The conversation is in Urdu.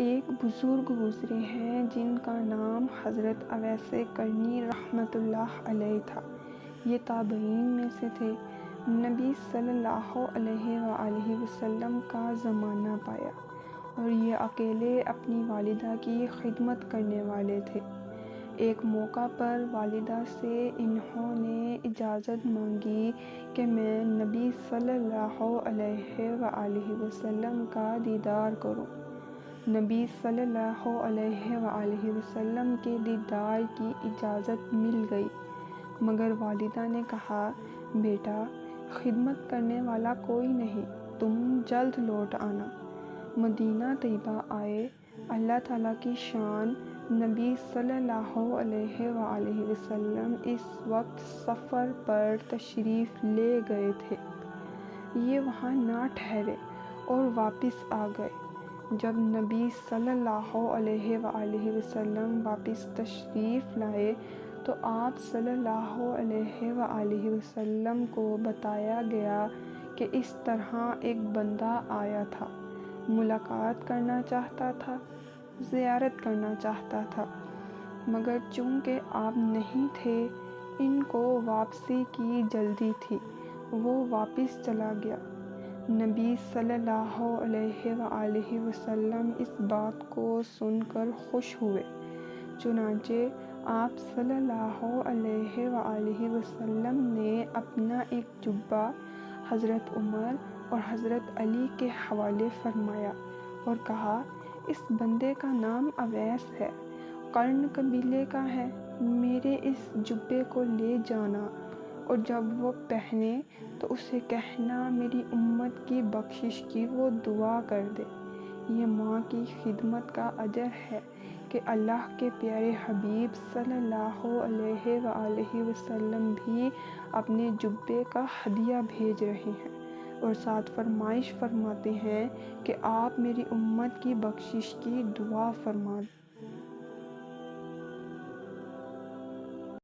ایک بزرگ گزرے ہیں جن کا نام حضرت اویس قرنی رحمۃ اللہ علیہ تھا۔ یہ تابعین میں سے تھے۔ نبی صلی اللہ علیہ وآلہ وسلم کا زمانہ پایا اور یہ اکیلے اپنی والدہ کی خدمت کرنے والے تھے۔ ایک موقع پر والدہ سے انہوں نے اجازت مانگی کہ میں نبی صلی اللہ علیہ وآلہ وسلم کا دیدار کروں۔ نبی صلی اللہ علیہ وآلہ وسلم کے دیدار کی اجازت مل گئی، مگر والدہ نے کہا، بیٹا، خدمت کرنے والا کوئی نہیں، تم جلد لوٹ آنا۔ مدینہ طیبہ آئے۔ اللہ تعالیٰ کی شان، نبی صلی اللہ علیہ وآلہ وسلم اس وقت سفر پر تشریف لے گئے تھے۔ یہ وہاں نہ ٹھہرے اور واپس آ گئے۔ جب نبی صلی اللہ علیہ وآلہ وسلم واپس تشریف لائے تو آپ صلی اللہ علیہ وآلہ وسلم کو بتایا گیا کہ اس طرح ایک بندہ آیا تھا، ملاقات کرنا چاہتا تھا، زیارت کرنا چاہتا تھا، مگر چونکہ آپ نہیں تھے، ان کو واپسی کی جلدی تھی، وہ واپس چلا گیا۔ نبی صلی اللہ علیہ وآلہ وسلم اس بات کو سن کر خوش ہوئے، چنانچہ آپ صلی اللہ علیہ وآلہ وسلم نے اپنا ایک جبہ حضرت عمر اور حضرت علی کے حوالے فرمایا اور کہا، اس بندے کا نام اویس ہے، قرن قبیلے کا ہے، میرے اس جبے کو لے جانا اور جب وہ پہنے تو اسے کہنا میری امت کی بخشش کی وہ دعا کر دے۔ یہ ماں کی خدمت کا اجر ہے کہ اللہ کے پیارے حبیب صلی اللہ علیہ وآلہ وسلم بھی اپنے جبے کا ہدیہ بھیج رہے ہیں اور ساتھ فرمائش فرماتے ہیں کہ آپ میری امت کی بخشش کی دعا فرما